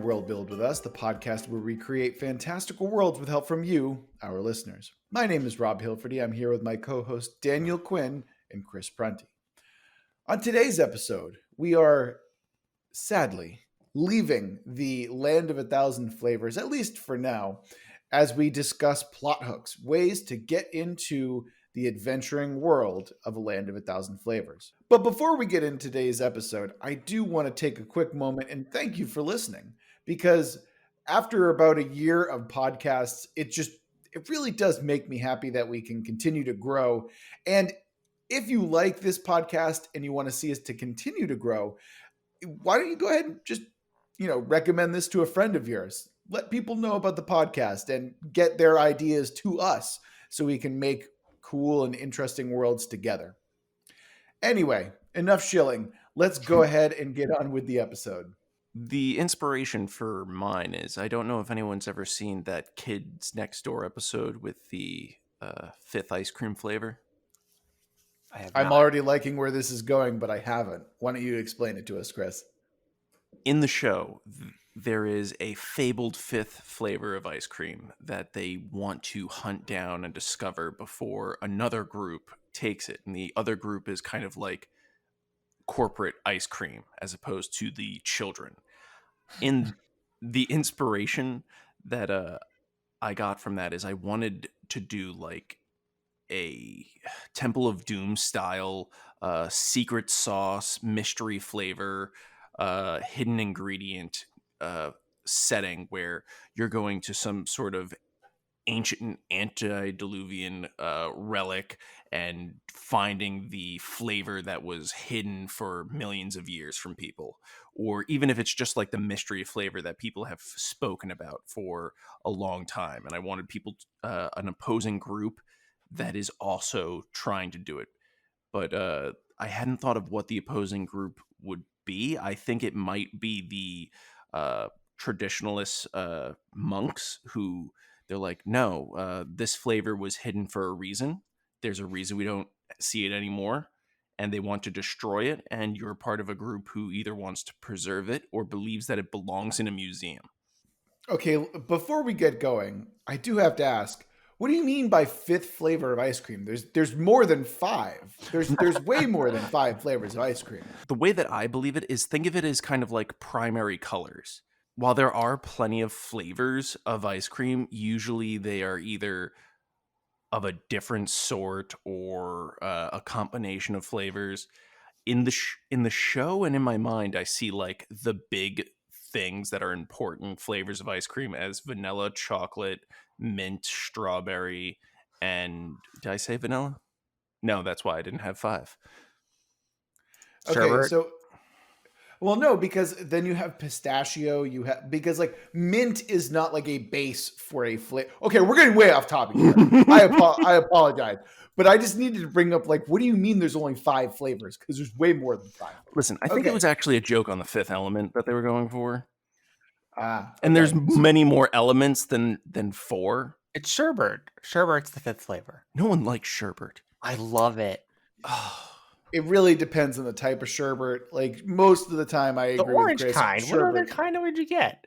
Worldbuild with Us, the podcast where we create fantastical worlds with help from you, our listeners. My name is Rob Hilferty. I'm here with my co-hosts Daniel Quinn and Chris Prunty. On today's episode, we are sadly leaving the land of 1,000 flavors, at least for now, as we discuss plot hooks, ways to get into the adventuring world of a land of 1,000 flavors. But before we get into today's episode, I do want to take a quick moment and thank you for listening, because after about a year of podcasts, it really does make me happy that we can continue to grow. And if you like this podcast and you want to see us to continue to grow, why don't you go ahead and just, recommend this to a friend of yours. Let people know about the podcast and get their ideas to us so we can make cool and interesting worlds together. Anyway, enough shilling. Let's go ahead and get on with the episode. The inspiration for mine is, I don't know if anyone's ever seen that Kids Next Door episode with the fifth ice cream flavor. I'm already liking where this is going, but I haven't. Why don't you explain it to us, Chris? In the show, there is a fabled fifth flavor of ice cream that they want to hunt down and discover before another group takes it. And the other group is kind of like corporate ice cream as opposed to the children. In the inspiration that I got from that is I wanted to do like a Temple of Doom style secret sauce, mystery flavor, hidden ingredient setting where you're going to some sort of ancient antediluvian relic and finding the flavor that was hidden for millions of years from people, or even if it's just like the mystery flavor that people have spoken about for a long time. And I wanted people, an opposing group that is also trying to do it, but I hadn't thought of what the opposing group would be. I think it might be the traditionalist monks who they're like, no, this flavor was hidden for a reason. There's a reason we don't see it anymore, and they want to destroy it. And you're part of a group who either wants to preserve it or believes that it belongs in a museum. Okay, before we get going, I do have to ask, what do you mean by fifth flavor of ice cream? There's more than five. There's way more than five flavors of ice cream. The way that I believe it is, think of it as kind of like primary colors. While there are plenty of flavors of ice cream, usually they are either of a different sort or a combination of flavors. In the show and in my mind, I see like the big things that are important flavors of ice cream as vanilla, chocolate, mint, strawberry, and did I say vanilla? No, that's why I didn't have five. Okay, Sherbet? so well, no, because then you have pistachio. Because like mint is not like a base for a flavor. Okay, we're getting way off topic here. I apologize, but I just needed to bring up like, what do you mean there's only five flavors? Because there's way more than five. Listen, I think it was actually a joke on the Fifth Element that they were going for. And there's many more elements than four. It's sherbet. Sherbet's the fifth flavor. No one likes sherbet. I love it. It really depends on the type of sherbet. Like most of the time, I agree with Chris. The orange kind. What other kind would you get?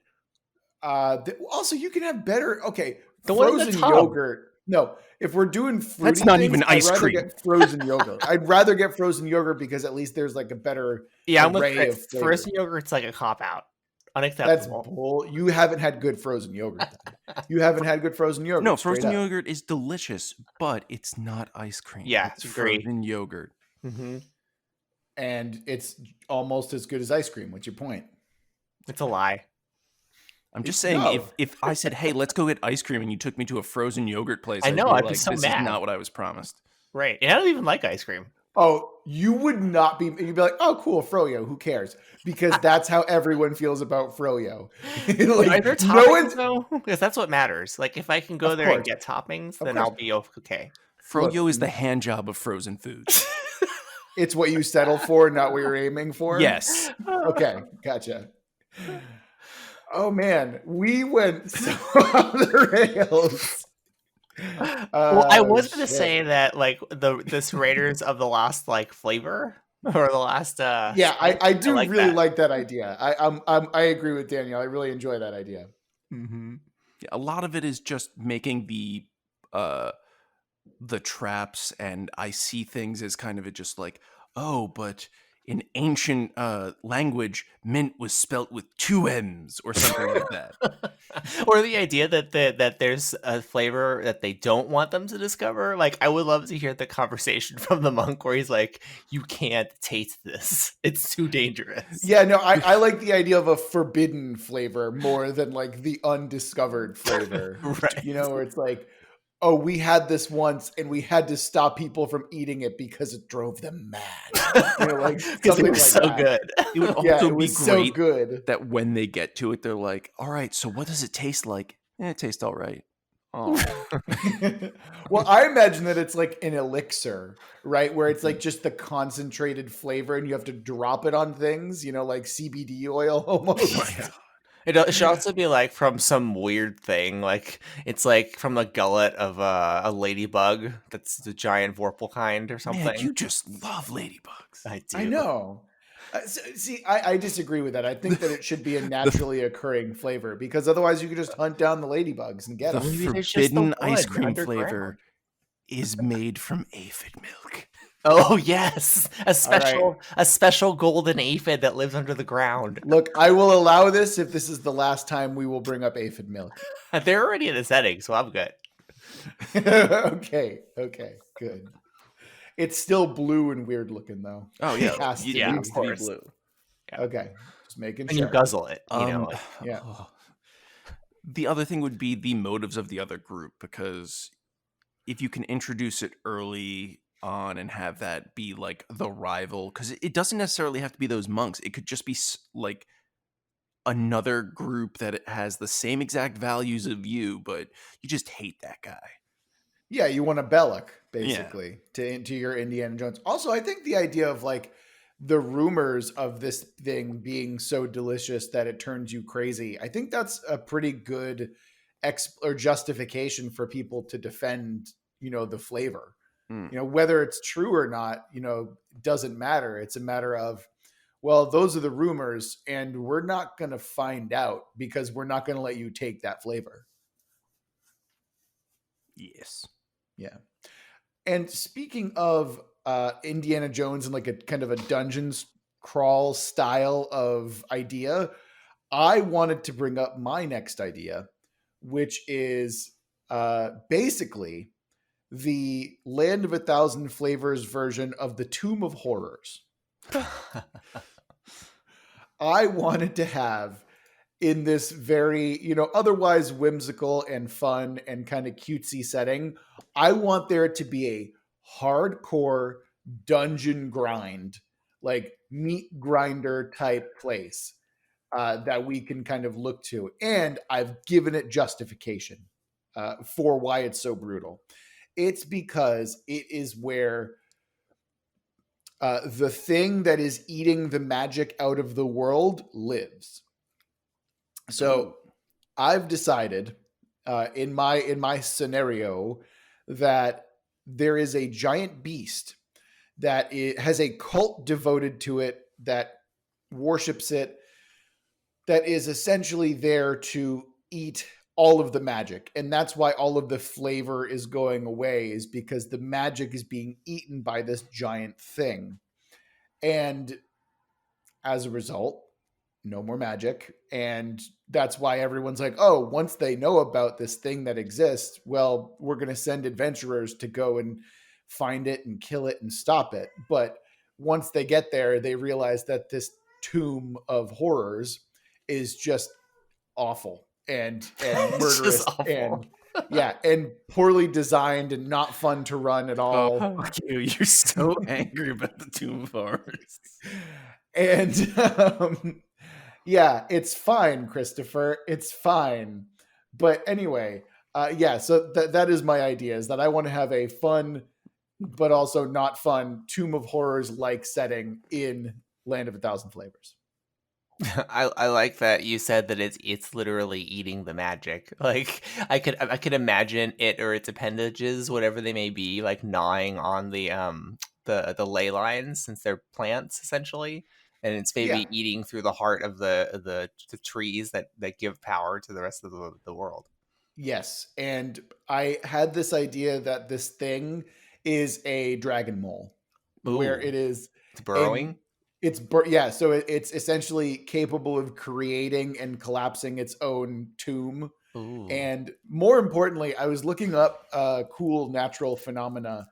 Also, you can have better. Okay, the frozen yogurt. No, if we're doing fruity that's not things, even ice I'd rather cream. Get frozen yogurt. I'd rather get frozen yogurt because at least there's like a better array of flavor. Frozen yogurt's like a cop out. Unacceptable. That's bull. You haven't had good frozen yogurt. You haven't had good frozen yogurt. No, frozen yogurt is delicious, but it's not ice cream. Yeah, it's frozen yogurt. Mm-hmm. And it's almost as good as ice cream. What's your point? It's a lie. I'm just saying, if I said, hey, let's go get ice cream, and you took me to a frozen yogurt place, I know, I'd be so this mad. Is not what I was promised. Right. And I don't even like ice cream. Oh, you would not be. You'd be like, oh, cool, froyo. Who cares? Because that's how everyone feels about froyo. Like, are there toppings, though? Because that's what matters. Like, if I can go there and get toppings, then I'll be okay. Froyo is the hand job of frozen foods. It's what you settle for, not what you're aiming for? Yes. Okay, gotcha. Oh, man. We went so off the rails. Well, I was going to say that, like, this Raiders of the Lost, like, flavor or the last. Yeah, I do really that. like that idea. I agree with Daniel. I really enjoy that idea. Mm-hmm. Yeah, a lot of it is just making the traps, and I see things as kind of a just like, oh, but in ancient language, mint was spelt with 2 M's or something like that. Or the idea that there's a flavor that they don't want them to discover. Like, I would love to hear the conversation from the monk where he's like, you can't taste this. It's too dangerous. Yeah, no, I like the idea of a forbidden flavor more than like the undiscovered flavor. Right. You know, where it's like, oh, we had this once and we had to stop people from eating it because it drove them mad. You know, like because it was like so that. good. It would Yeah, also it be was so great good. that when they get to it, they're like, all right, so what does it taste like? It tastes all right. Oh. Well, I imagine that it's like an elixir, right? Where it's like just the concentrated flavor and you have to drop it on things, you know, like CBD oil almost. It should also be like from some weird thing, like it's like from the gullet of a ladybug that's the giant vorpal kind or something. Man, you just love ladybugs. I do. I know. See, I disagree with that. I think that it should be a naturally occurring flavor because otherwise you could just hunt down the ladybugs and get The them. forbidden ice cream flavor is made from aphid milk. Oh yes, a special golden aphid that lives under the ground. Look, I will allow this if this is the last time we will bring up aphid milk. They're already in the setting, so I'm good. Okay, good. It's still blue and weird looking though. Oh yeah, It has to yeah, be. of course. Blue. Yeah. Okay, just making And sure. you guzzle it, you know. Like, yeah. The other thing would be the motives of the other group, because if you can introduce it early on and have that be like the rival, because it doesn't necessarily have to be those monks. It could just be like another group that has the same exact values of you, but you just hate that guy. Yeah, you want a Belloc, basically, to your Indiana Jones. Also, I think the idea of like the rumors of this thing being so delicious that it turns you crazy, I think that's a pretty good justification for people to defend, you know, the flavor. You know, whether it's true or not, you know, doesn't matter. It's a matter of, well, those are the rumors and we're not going to find out because we're not going to let you take that flavor. Yes. Yeah. And speaking of Indiana Jones and like a kind of a dungeons crawl style of idea, I wanted to bring up my next idea, which is basically the Land of 1,000 Flavors version of the Tomb of Horrors. I wanted to have in this very, you know, otherwise whimsical and fun and kind of cutesy setting, I want there to be a hardcore dungeon grind, like meat grinder type place that we can kind of look to. And I've given it justification for why it's so brutal. It's because it is where the thing that is eating the magic out of the world lives. So I've decided in my scenario that there is a giant beast that has a cult devoted to it, that worships it, that is essentially there to eat all of the magic. And that's why all of the flavor is going away, is because the magic is being eaten by this giant thing. And as a result, no more magic. And that's why everyone's like, oh, once they know about this thing that exists, well, we're going to send adventurers to go and find it and kill it and stop it. But once they get there, they realize that this tomb of horrors is just awful and murderous and and poorly designed and not fun to run at all. Oh, you're so angry about the Tomb of Horrors. And yeah, it's fine, Christopher. It's fine. But anyway, so that is my idea, is that I want to have a fun but also not fun Tomb of Horrors like setting in Land of 1,000 Flavors. I like that you said that it's literally eating the magic. Like I could imagine it or its appendages, whatever they may be, like gnawing on the the ley lines, since they're plants essentially, and it's maybe Yeah. eating through the heart of the trees that give power to the rest of the world. Yes, and I had this idea that this thing is a dragon mole, where Ooh, it is it's a burrowing. yeah, so it's essentially capable of creating and collapsing its own tomb. Ooh. And more importantly, I was looking up cool natural phenomena,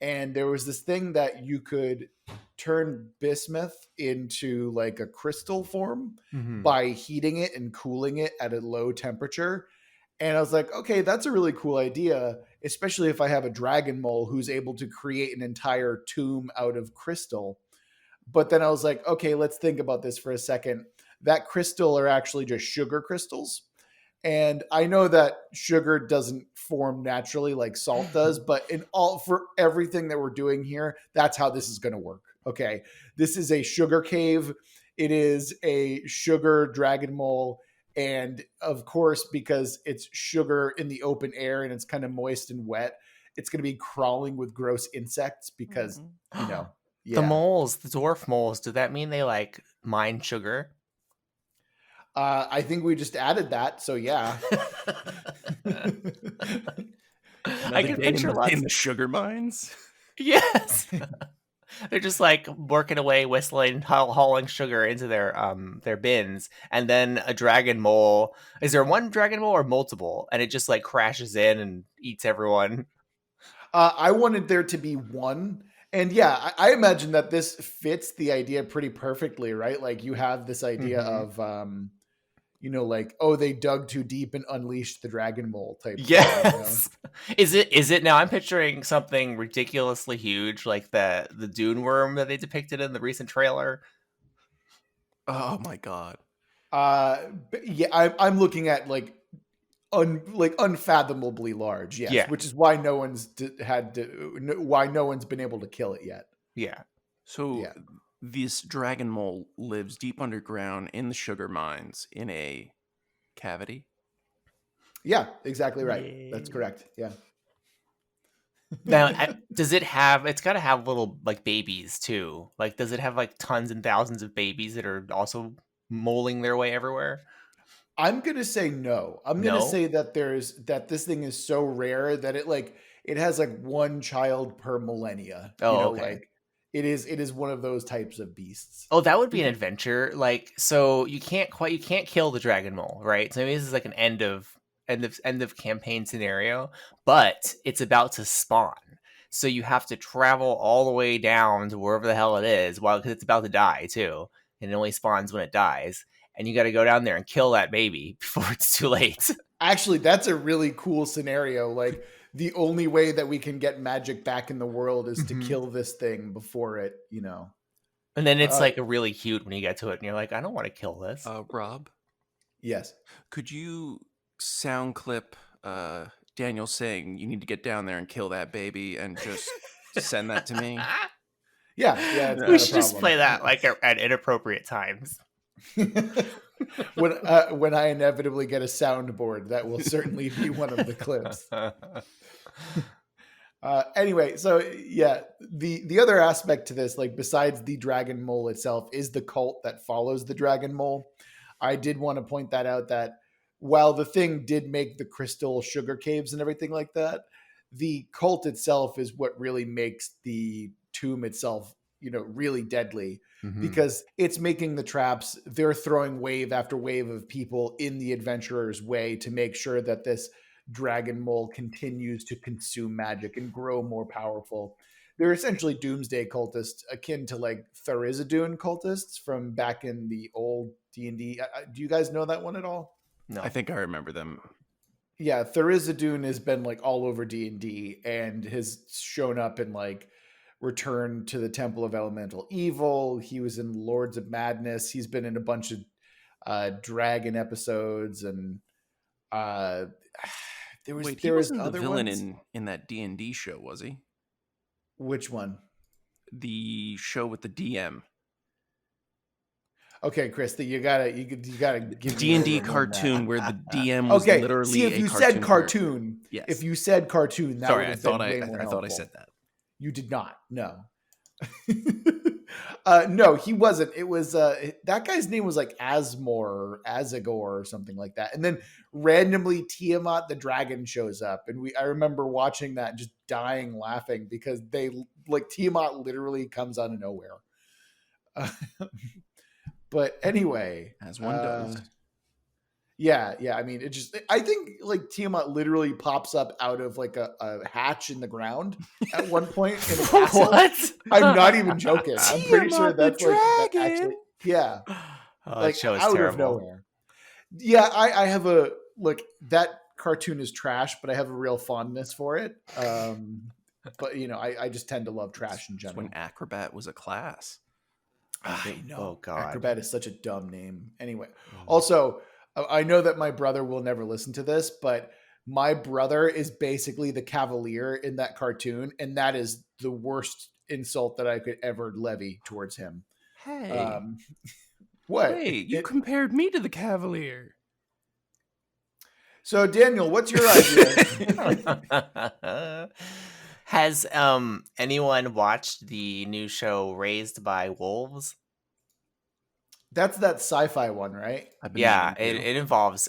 and there was this thing that you could turn bismuth into like a crystal form Mm-hmm. by heating it and cooling it at a low temperature. And I was like, okay, that's a really cool idea, especially if I have a dragon mole who's able to create an entire tomb out of crystal. But then I was like, okay, let's think about this for a second. That crystal are actually just sugar crystals. And I know that sugar doesn't form naturally like salt does, but for everything that we're doing here, that's how this is going to work. Okay. This is a sugar cave. It is a sugar dragon mole. And of course, because it's sugar in the open air and it's kind of moist and wet, it's going to be crawling with gross insects because, you know, The yeah. moles, the dwarf moles, does that mean they like mine sugar? I think we just added that. So yeah. I can picture in lots. the sugar mines. Yes. They're just like working away, whistling, hauling sugar into their bins, and then a dragon mole. Is there one dragon mole or multiple? And it just like crashes in and eats everyone. I wanted there to be one. And yeah, I imagine that this fits the idea pretty perfectly, right? Like you have this idea Mhm. of, like, oh, they dug too deep and unleashed the dragon mole type thing, Yes. Is it now? I'm picturing something ridiculously huge, like the dune worm that they depicted in the recent trailer. Oh my god. But yeah, I'm looking at like unfathomably large, yes, Yeah. which is why why no one's been able to kill it yet. Yeah. So Yeah. this dragon mole lives deep underground in the sugar mines in a cavity. Yeah, exactly right. That's Yay. correct. Yeah. Now, does it have? It's got to have little like babies too. Like, does it have like tons and thousands of babies that are also molding their way everywhere? I'm gonna say no. I'm gonna No. say that this thing is so rare that it has like one child per millennia. Oh, okay. Like it is one of those types of beasts. Oh, that would be an Because adventure. Like, so you can't kill the dragon mole, right? So maybe this is like an end of campaign scenario, but it's about to spawn. So you have to travel all the way down to wherever the hell it is, while because it's about to die too, and it only spawns when it dies. And you got to go down there and kill that baby before it's too late. actually, that's a really cool scenario. Like the only way that we can get magic back in the world is to Mhm. kill this thing before it. And then it's Uh, like really cute when you get to it, and you're like, I don't want to kill this. Rob, yes. could you sound clip Daniel saying you need to get down there and kill that baby and just send that to me? Yeah. Yeah. It's We not a should just problem. play that like at inappropriate times. when I inevitably get a soundboard, that will certainly be one of the clips. Anyway, so yeah, the other aspect to this, like besides the dragon mole itself, is the cult that follows the dragon mole. I did want to point that out that while the thing did make the crystal sugar caves and everything like that, the cult itself is what really makes the tomb itself, really deadly Mhm. because it's making the traps. They're throwing wave after wave of people in the adventurer's way to make sure that this dragon mole continues to consume magic and grow more powerful. They're essentially doomsday cultists akin to like Tharizdun cultists from back in the old D&D. Do you guys know that one at all? No. I think I remember them. Yeah, Tharizdun has been like all over D&D and has shown up in like Return to the Temple of Elemental Evil. He was in Lords of Madness. He's been in a bunch of dragon episodes and uh Wait, he there was wasn't the other villain ones. in that D&D show, was he? Which one? The show with the DM. Okay, Chris, you gotta give me a D&D little more than that. cartoon where the DM was Okay, literally see if a you cartoon said cartoon, Yes. if you said cartoon, that Sorry, would I have thought been way I more thought I helpful. said that. You did not. No. No, he wasn't. It was that guy's name was like Asmore or Azagor or something like that. And then randomly Tiamat the dragon shows up, and I remember watching that and just dying laughing because they like Tiamat literally comes out of nowhere. But anyway, As one does. Yeah. I mean, I think like Tiamat literally pops up out of like a hatch in the ground at one point in a castle. What? I'm not even joking. I'm pretty sure that's like dragon. actually, yeah, Oh, like that show is out terrible. of nowhere. Yeah, I have a look. That cartoon is trash, but I have a real fondness for it. But you know, I just tend to love trash in general. When Acrobat was a class. I know. Oh, God. Acrobat is such a dumb name. Anyway, also, I know that my brother will never listen to this, but my brother is basically the Cavalier in that cartoon, and that is the worst insult that I could ever levy towards him. Hey. What? Wait, you compared me to the Cavalier. So, Daniel, what's your idea? Has anyone watched the new show Raised by Wolves? That's that sci-fi one, right? Yeah, it involves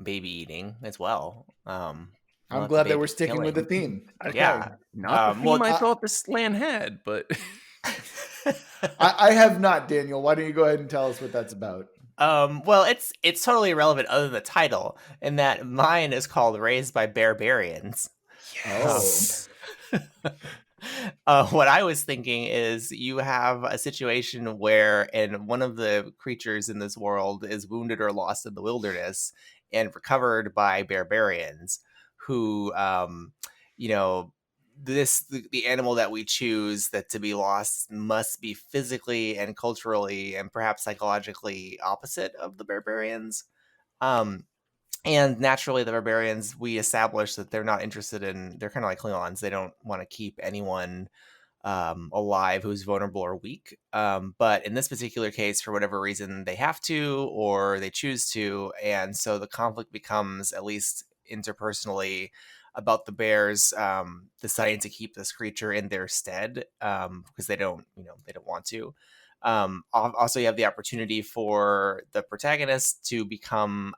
baby eating as well. I'm glad that we're sticking with the theme. Okay. Yeah, not the theme I thought this land had, but I have not, Daniel. Why don't you go ahead and tell us what that's about? Well, it's totally irrelevant other than the title, in that mine is called Raised by Barbarians. Yes. What I was thinking is you have a situation where one of the creatures in this world is wounded or lost in the wilderness and recovered by barbarians who, the animal that we choose that to be lost must be physically and culturally and perhaps psychologically opposite of the barbarians. And naturally, the barbarians, we establish that they're not interested they're kind of like Klingons. They don't want to keep anyone alive who's vulnerable or weak. But in this particular case, for whatever reason, they have to or they choose to. And so the conflict becomes, at least interpersonally, about the bears deciding to keep this creature in their stead because they don't want to. Also, you have the opportunity for the protagonist to become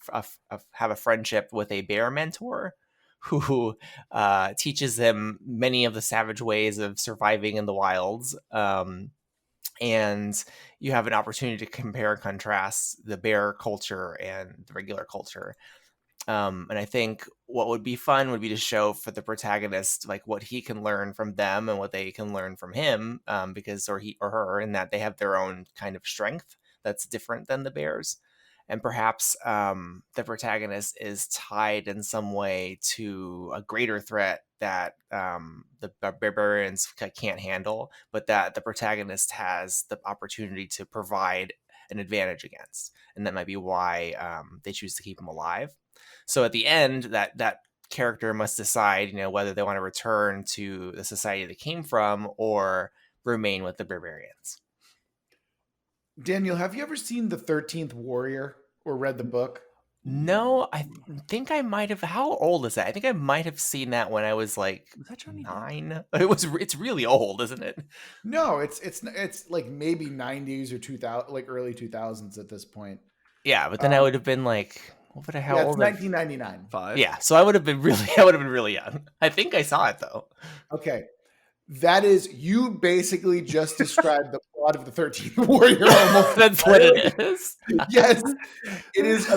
have a friendship with a bear mentor who teaches them many of the savage ways of surviving in the wilds. And you have an opportunity to compare and contrast the bear culture and the regular culture. And I think what would be fun would be to show for the protagonist like what he can learn from them and what they can learn from him, because or he or her, in that they have their own kind of strength that's different than the bears. And perhaps the protagonist is tied in some way to a greater threat that the barbarians can't handle, but that the protagonist has the opportunity to provide an advantage against. And that might be why they choose to keep him alive. So at the end, that character must decide, whether they want to return to the society they came from or remain with the barbarians. Daniel, have you ever seen The 13th Warrior or read the book? No, I think I might have. How old is that? I think I might have seen that when I was like 9. It's really old, isn't it? No, it's like maybe 90s or 2000, like early 2000s at this point. Yeah, but then I would have been like, how old? It's 1999. 5. Yeah, so I would have been really young. I think I saw it though. Okay. That is, you basically just described the plot of The 13th Warrior almost. That's what it is. Yes. It is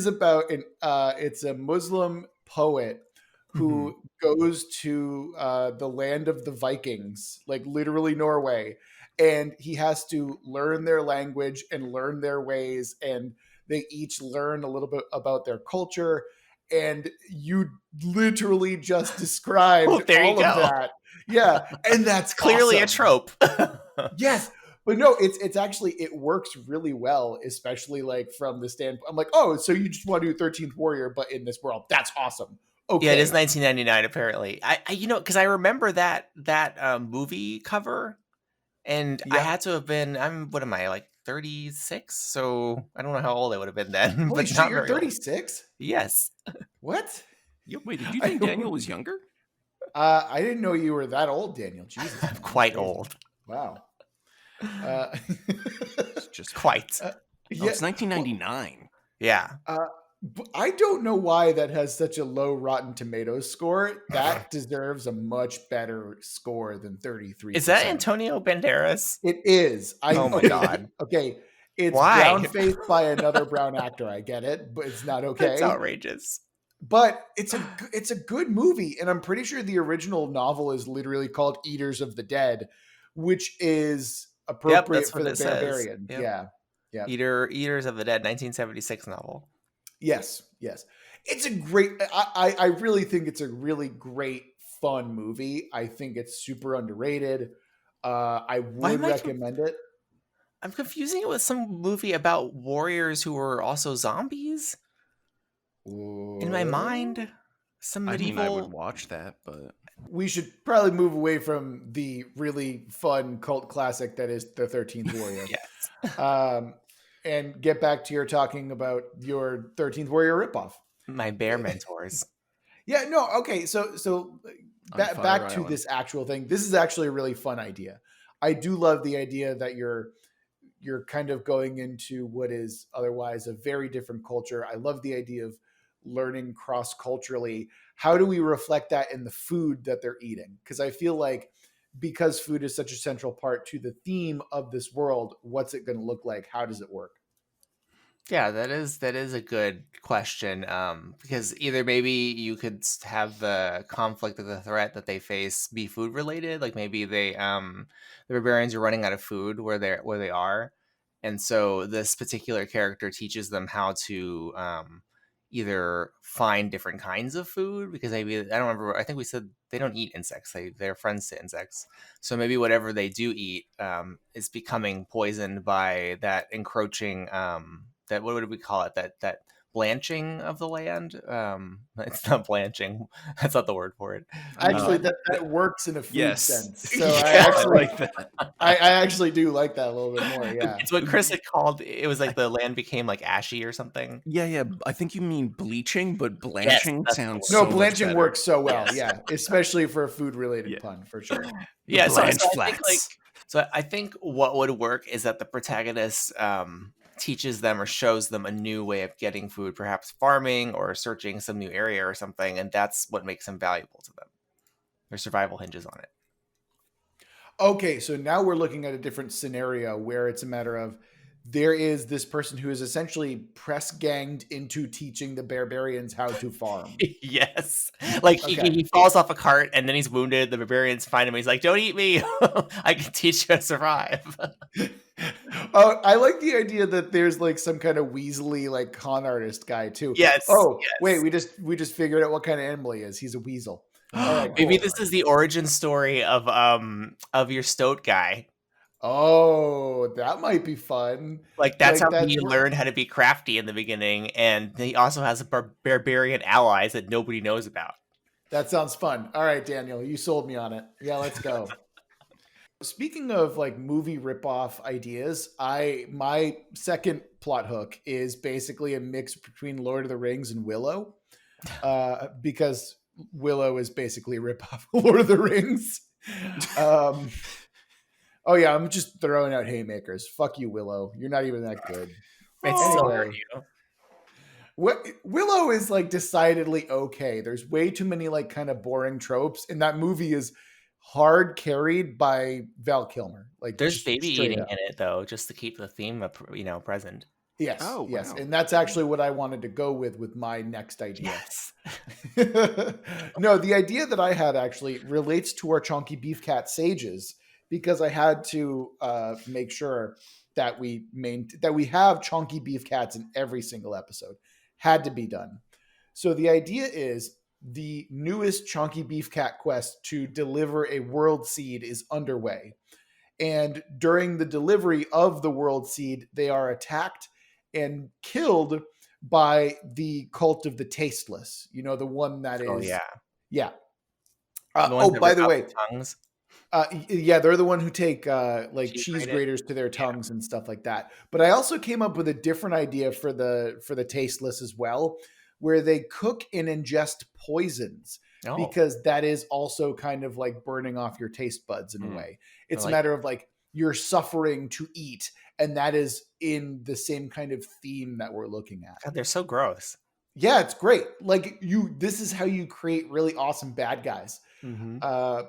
about it's a Muslim poet who goes to the land of the Vikings, like literally Norway, and he has to learn their language and learn their ways, and they each learn a little bit about their culture. And you literally just described all of that. Yeah, and that's clearly awesome. a trope. Yes, but no, it's actually, it works really well, especially like from the standpoint. I'm like, oh, so you just want to do 13th Warrior, but in this world. That's awesome. Okay. Yeah, it is 1999 apparently. I because I remember that movie cover, and I had to have been. What am I, like 36? So I don't know how old I would have been then. Holy but shit, not you're very 36? Yes. What? Wait, did you think Daniel was younger? I didn't know you were that old, Daniel. Jesus, I'm man, quite crazy. old. Wow. Uh, It's just Quite. uh, Oh, yeah. it's 1999. Yeah. I don't know why that has such a low Rotten Tomatoes score. That deserves a much better score than 33%. Is that Antonio Banderas? It is. Oh my God. Okay. It's Why? brown faced by another brown actor. I get it, but it's not That's okay. outrageous. But it's a good movie, and I'm pretty sure the original novel is literally called Eaters of the Dead, which is Yep, appropriate that's for what the it says. barbarian. Yep. Yeah. Yeah. Eaters of the Dead, 1976 novel. Yes. Yes. It's a great. I really think it's a really great, fun movie. I think it's super underrated. I Why would am I recommend it. I'm confusing it with some movie about warriors who were also zombies in my mind. Some I mean, I would medieval. watch that, but We should probably move away from the really fun cult classic that is the 13th Warrior. Yes. And get back to your talking about your 13th Warrior ripoff. My bear mentors. Yeah, no, okay. So On Fire back to Island. this actual thing. This is actually a really fun idea. I do love the idea that you're kind of going into what is otherwise a very different culture. I love the idea of learning cross culturally. How do we reflect that in the food that they're eating? Because I feel like because food is such a central part to the theme of this world, what's it going to look like? How does it work? Yeah, that is a good question. Because either maybe you could have the conflict of the threat that they face be food related, like maybe the barbarians are running out of food where they are, and so this particular character teaches them how to either find different kinds of food because maybe I don't remember. I think we said they don't eat insects; they're friends to insects. So maybe whatever they do eat is becoming poisoned by that encroaching. That what would we call it? That blanching of the land. It's not blanching. That's not the word for it. Actually, that works in a food Yes. sense. So Yeah, I like that. I actually do like that a little bit more. Yeah. It's what Chris had called. It was like the land became like ashy or something. Yeah. I think you mean bleaching, but blanching that's the sounds word. No, so much blanching better. works so well. Yes. Yeah, especially for a food related Yeah. pun, for sure. Yeah, so Blanch I think flats. I think what would work is that the protagonist teaches them or shows them a new way of getting food, perhaps farming or searching some new area or something, and that's what makes them valuable to them. Their survival hinges on it. Okay, so now we're looking at a different scenario where it's a matter of there is this person who is essentially press ganged into teaching the barbarians how to farm. Yes. Like he falls off a cart and then he's wounded. The barbarians find him. He's like, "Don't eat me. I can teach you how to survive." I like the idea that there's like some kind of weaselly like con artist guy too. Yes. Oh, yes. wait, we just figured out what kind of animal he is. He's a weasel. All right, Maybe cool. this is the origin story of your stoat guy. Oh, that might be fun. Like that's how he learned how to be crafty in the beginning, and he also has barbarian allies that nobody knows about. That sounds fun. All right, Daniel, you sold me on it. Yeah, let's go. Speaking of like movie ripoff ideas, my second plot hook is basically a mix between Lord of the Rings and Willow, because Willow is basically a ripoff of Lord of the Rings. Oh yeah, I'm just throwing out haymakers. Fuck you, Willow. You're not even that good. It's so hurt you. Willow is like decidedly okay. There's way too many like kind of boring tropes, and that movie is hard carried by Val Kilmer. Like there's baby eating up. in it though, just to keep the theme present. Yes. Oh, yes, wow. and that's actually what I wanted to go with my next idea. Yes. No, the idea that I had actually relates to our chunky beef cat sages, because I had to make sure that we have chunky beef cats in every single episode. Had to be done. So the idea is the newest chunky beef cat quest to deliver a world seed is underway. And during the delivery of the world seed, they are attacked and killed by the cult of the tasteless. You know, the one that is. Oh yeah. Yeah. By the way, tongues. Yeah, they're the one who take like cheese graters to their tongues and stuff like that. But I also came up with a different idea for the tasteless as well, where they cook and ingest poisons. Oh, because that is also kind of like burning off your taste buds in a way. It's a like matter of like you're suffering to eat, and that is in the same kind of theme that we're looking at. God, they're so gross. Yeah, it's great. Like this is how you create really awesome bad guys. Mm-hmm. Uh,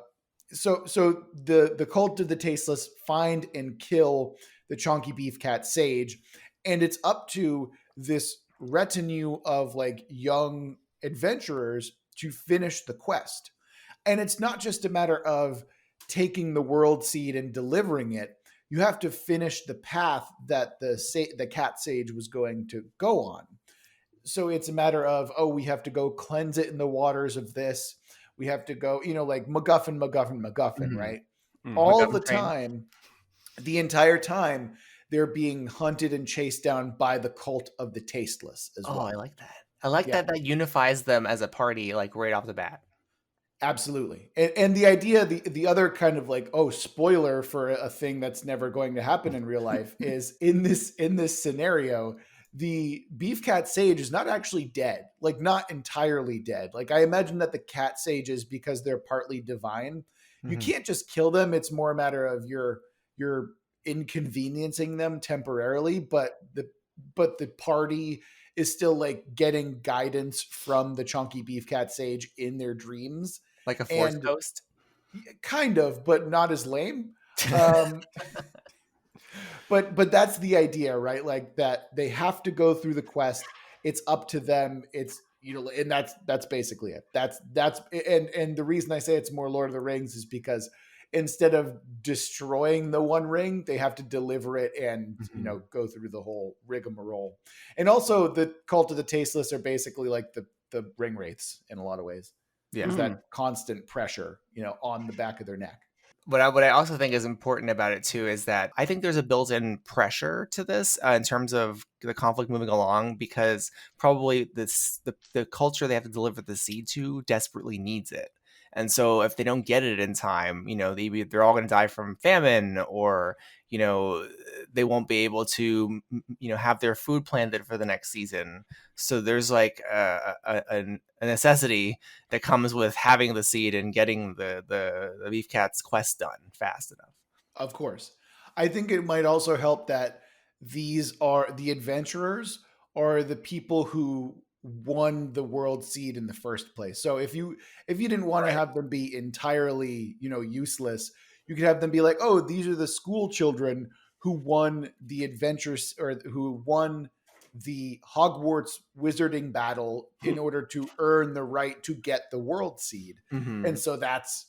so the cult of the tasteless find and kill the chonky beef cat sage, and it's up to this retinue of like young adventurers to finish the quest. And it's not just a matter of taking the world seed and delivering it. You have to finish the path that the cat sage was going to go on. So it's a matter of, oh, we have to go cleanse it in the waters of this. We have to go, like MacGuffin, Mm-hmm. right? All MacGuffin the train. time, the entire time, they're being hunted and chased down by the cult of the tasteless as well. I like that. I like Yeah. that unifies them as a party, like right off the bat. Absolutely. And the idea, the other kind of like, oh, spoiler for a thing that's never going to happen in real life is in this scenario, the beef cat sage is not actually dead, like not entirely dead. Like I imagine that the cat sages, because they're partly divine, you can't just kill them. It's more a matter of you're inconveniencing them temporarily, but the party is still like getting guidance from the chunky beef cat sage in their dreams. Like a force And ghost? kind of, but not as lame. Um, but that's the idea, right? Like that they have to go through the quest. It's up to them. It's and that's basically it. That's and the reason I say it's more Lord of the Rings is because instead of destroying the One Ring, they have to deliver it and go through the whole rigmarole. And also, the cult of the tasteless are basically like the ring wraiths in a lot of ways. Yeah. There's that constant pressure, on the back of their neck. What I also think is important about it too is that I think there's a built-in pressure to this in terms of the conflict moving along, because probably the culture they have to deliver the seed to desperately needs it. And so if they don't get it in time, they're all going to die from famine, or they won't be able to have their food planted for the next season. So there's like a necessity that comes with having the seed and getting the beef cat's quest done fast enough. Of course. I think it might also help that these are the adventurers are the people who won the world seed in the first place. So if you didn't want to have them be entirely, useless, you could have them be like, oh, these are the school children who won the adventures, or who won the Hogwarts wizarding battle in order to earn the right to get the world seed. Mm-hmm. And so that's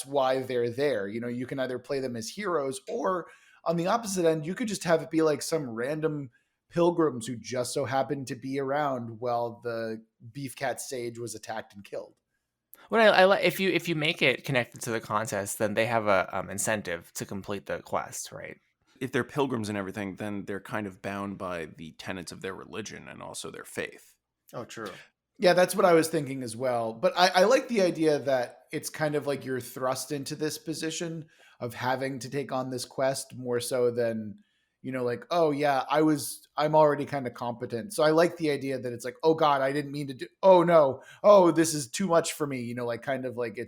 why they're there. You can either play them as heroes, or on the opposite end, you could just have it be like some random pilgrims who just so happened to be around while the beef cat sage was attacked and killed. Well, I like if you make it connected to the contest, then they have a incentive to complete the quest, right? If they're pilgrims and everything, then they're kind of bound by the tenets of their religion and also their faith. Oh, true. Yeah, that's what I was thinking as well. But I like the idea that it's kind of like you're thrust into this position of having to take on this quest more so than, like, oh yeah, I'm already kind of competent. So I like the idea that it's like, oh God, I didn't mean to do, oh no, oh, this is too much for me. Like kind of like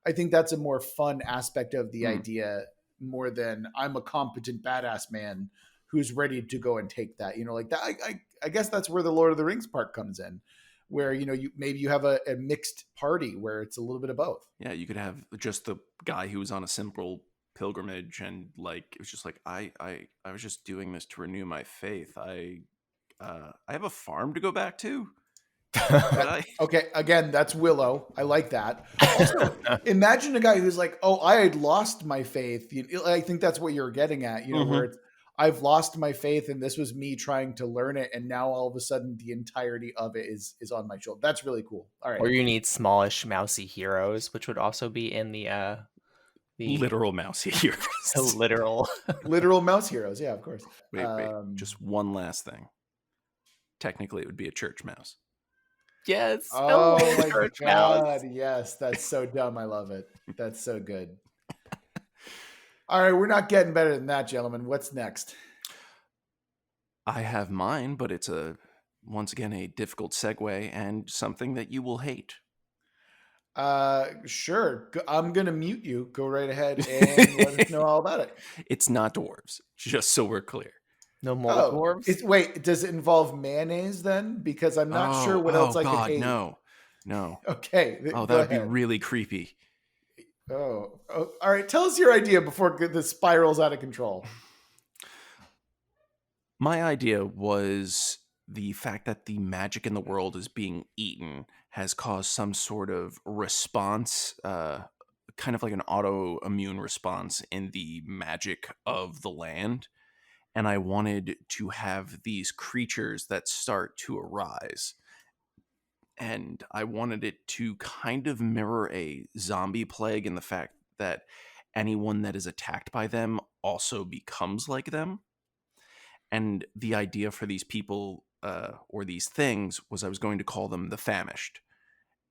I think that's a more fun aspect of the idea, more than I'm a competent badass man who's ready to go and take that, like that. I guess that's where the Lord of the Rings part comes in, where maybe you have a mixed party where it's a little bit of both. Yeah, you could have just the guy who was on a simple pilgrimage, and like it was just like I was just doing this to renew my faith. I have a farm to go back to. Okay, again, that's Willow. I like that. Also, imagine a guy who's like, "Oh, I had lost my faith." I think that's what you're getting at. Where it's, I've lost my faith, and this was me trying to learn it, and now all of a sudden, the entirety of it is on my shoulder. That's really cool. All right. Or you need smallish, mousy heroes, which would also be in the literal mousy heroes. So literal mouse heroes. Yeah, of course. Wait. Just one last thing. Technically, it would be a church mouse. Yes. Oh my God. Mouse. Yes. That's so dumb. I love it. That's so good. All right. We're not getting better than that, gentlemen. What's next? I have mine, but it's once again a difficult segue and something that you will hate. Sure. I'm gonna mute you. Go right ahead and let us know all about it. It's not dwarves, just so we're clear. No mole Oh, dwarves. wait. Does it involve mayonnaise then? Because I'm not sure what Oh else I could God, hate. no. Okay, Oh, that go would be ahead. really creepy. Oh, all right. Tell us your idea before this spirals out of control. My idea was the fact that the magic in the world is being eaten has caused some sort of response, kind of like an autoimmune response in the magic of the land. And I wanted to have these creatures that start to arise. And I wanted it to kind of mirror a zombie plague in the fact that anyone that is attacked by them also becomes like them. And the idea for these people or these things was I was going to call them the famished.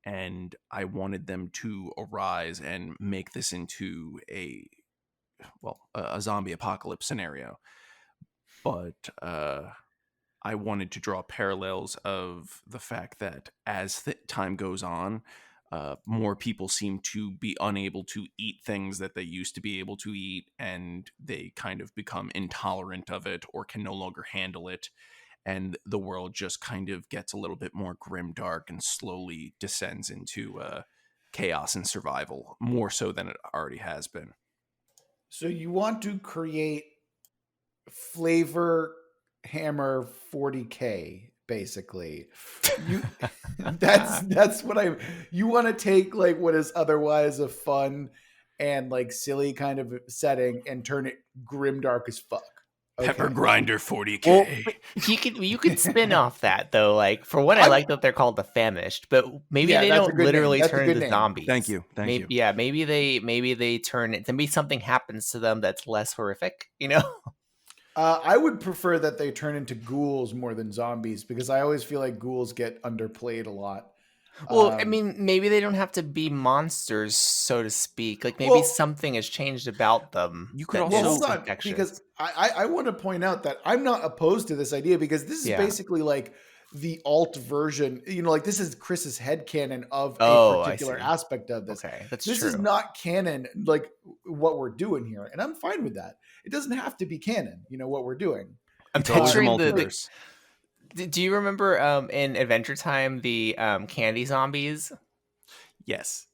And I wanted them to arise and make this into a zombie apocalypse scenario. But I wanted to draw parallels of the fact that as time goes on, more people seem to be unable to eat things that they used to be able to eat, and they kind of become intolerant of it or can no longer handle it. And the world just kind of gets a little bit more grim, dark, and slowly descends into chaos and survival, more so than it already has been. So you want to create flavor hammer 40K basically. You that's what you want to take like what is otherwise a fun and like silly kind of setting and turn it grimdark as fuck. Okay. Pepper grinder 40K. Well, but you could spin off that though. Like for one, I like that they're called the famished, but maybe Yeah, they that's a don't good name. literally That's a turn good into name. zombies. Thank you. Maybe, yeah, maybe they turn it. Maybe something happens to them that's less horrific. You know. I would prefer that they turn into ghouls more than zombies because I always feel like ghouls get underplayed a lot. Well, I mean, maybe they don't have to be monsters, so to speak. Like maybe something has changed about them. You could that also is hold on infectious. because I want to point out that I'm not opposed to this idea because this is basically like the alt version. You know, like this is Chris's headcanon of a particular aspect of this. Okay, that's this true. is not canon, like what we're doing here, and I'm fine with that. It doesn't have to be canon. You know what we're doing. I'm It's always a picturing multiverse. Do you remember in Adventure Time the candy zombies? Yes.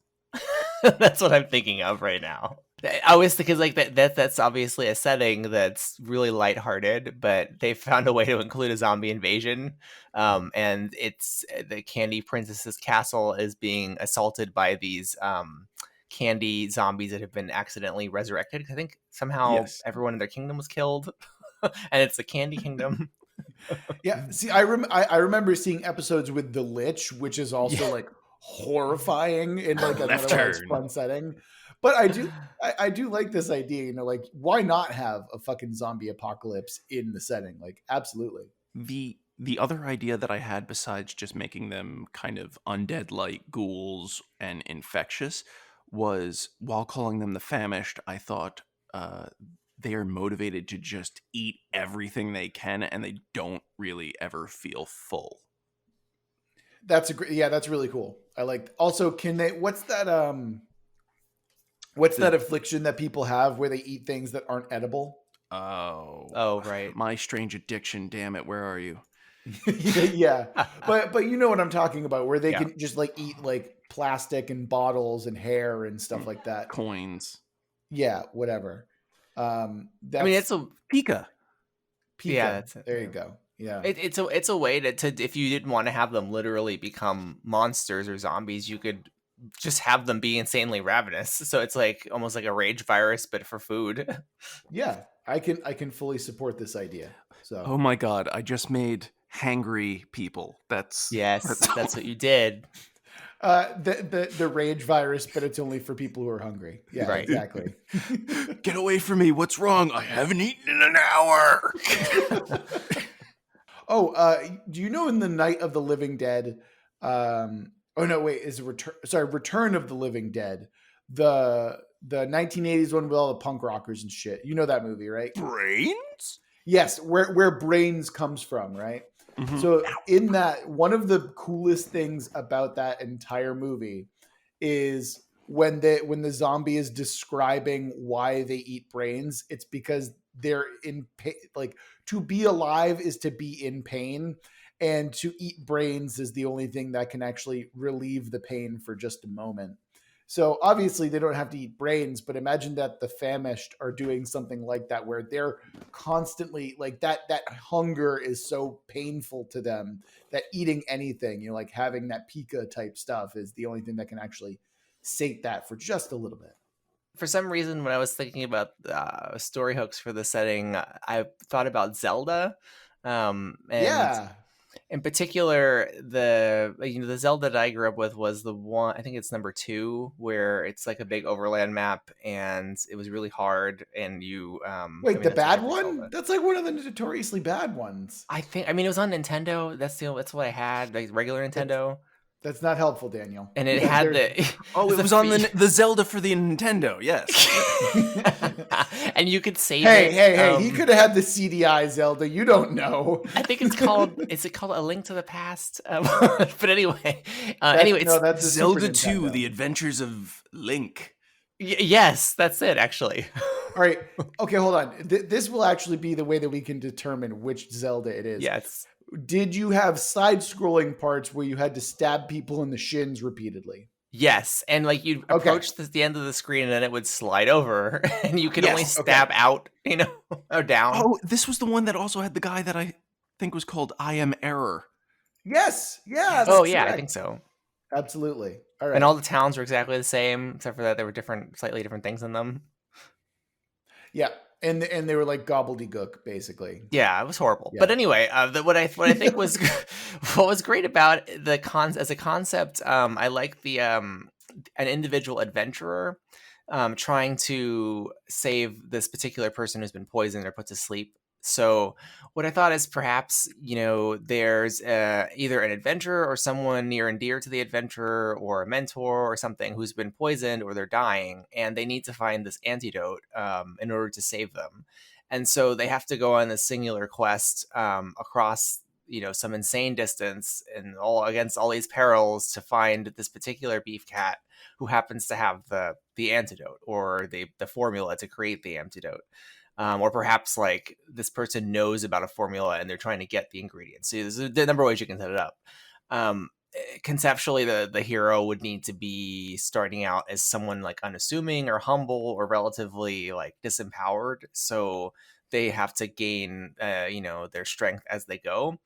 That's what I'm thinking of right now. I always think like that's obviously a setting that's really lighthearted, but they found a way to include a zombie invasion. And it's the Candy Princess's castle is being assaulted by these candy zombies that have been accidentally resurrected. I think somehow everyone in their kingdom was killed, and it's the Candy Kingdom. Yeah, see, I remember seeing episodes with the Lich, which is also like horrifying in like an otherwise fun setting. But I do like this idea, you know, like why not have a fucking zombie apocalypse in the setting? Like, absolutely. The other idea that I had besides just making them kind of undead-like ghouls and infectious was, while calling them the famished, I thought they are motivated to just eat everything they can, and they don't really ever feel full. That's that's really cool. I like. Also, can they? What's that? What's that affliction that people have where they eat things that aren't edible? Oh, right. My strange addiction. Damn it, where are you? Yeah, but you know what I'm talking about, where they can just like eat like plastic and bottles and hair and stuff like that. Coins. Yeah, whatever. I mean, it's a Pika. Yeah, that's it. There you go. Yeah, it's a way to if you didn't want to have them literally become monsters or zombies, you could just have them be insanely ravenous. So it's like almost like a rage virus, but for food. Yeah, I can fully support this idea. So, oh my god, I just made hangry people. That's what you did. The rage virus, but it's only for people who are hungry. Yeah, right. Exactly. Get away from me! What's wrong? I haven't eaten in an hour. Do you know in the Night of the Living Dead? Oh no, wait, is Return of the Living Dead, the 1980s one with all the punk rockers and shit. You know that movie, right? Brains? Yes, where Brains comes from, right? Mm-hmm. So in that, one of the coolest things about that entire movie is when the zombie is describing why they eat brains, it's because they're in pain. Like, to be alive is to be in pain, and to eat brains is the only thing that can actually relieve the pain for just a moment. So obviously they don't have to eat brains, but imagine that the famished are doing something like that, where they're constantly like that hunger is so painful to them that eating anything, like having that pica type stuff, is the only thing that can actually sate that for just a little bit. For some reason, when I was thinking about story hooks for the setting, I thought about Zelda. And Yeah. in particular, the Zelda that I grew up with was the one, I think it's number 2, where it's like a big overland map and it was really hard. And you Wait, the bad one? Zelda. That's like one of the notoriously bad ones. I mean, it was on Nintendo. That's what I had, like regular Nintendo. That's not helpful, Daniel. And it had the it was on the Zelda for the Nintendo. Yes. And you could save it. Hey, he could have had the CDI Zelda. You don't know. I think it's called A Link to the Past? But anyway, that's Zelda 2: The Adventures of Link. Yes, that's it, actually. All right. Okay, hold on. This will actually be the way that we can determine which Zelda it is. Yes. Did you have side-scrolling parts where you had to stab people in the shins repeatedly? Yes, and like you'd approach the end of the screen and then it would slide over, and you could only stab out, or down. Oh, this was the one that also had the guy that I think was called I Am Error. Yes. Yeah. Oh, yeah, correct. I think so. Absolutely. All right. And all the towns were exactly the same, except for that there were slightly different things in them. Yeah. And they were like gobbledygook, basically. Yeah, it was horrible. Yeah. But anyway, what I think was what was great about as a concept, I like the an individual adventurer trying to save this particular person who's been poisoned or put to sleep. So what I thought is perhaps, there's either an adventurer or someone near and dear to the adventurer or a mentor or something who's been poisoned or they're dying, and they need to find this antidote in order to save them. And so they have to go on this singular quest across, some insane distance and against all these perils to find this particular beef cat who happens to have the antidote or the formula to create the antidote. Or perhaps like this person knows about a formula and they're trying to get the ingredients. So there's a number of ways you can set it up. Conceptually, the hero would need to be starting out as someone like unassuming or humble or relatively like disempowered. So they have to gain, their strength as they go.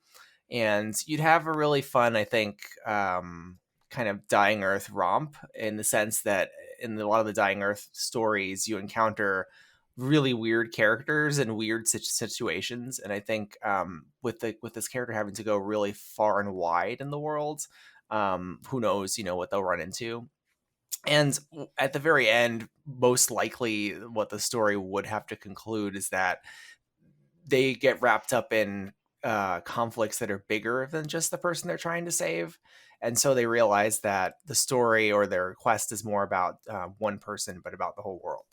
And you'd have a really fun, I think, kind of Dying Earth romp, in the sense that in a lot of the Dying Earth stories, you encounter really weird characters and weird situations, and I think with this character having to go really far and wide in the world, who knows what they'll run into. And at the very end, most likely what the story would have to conclude is that they get wrapped up in conflicts that are bigger than just the person they're trying to save, and so they realize that the story or their quest is more about one person but about the whole world.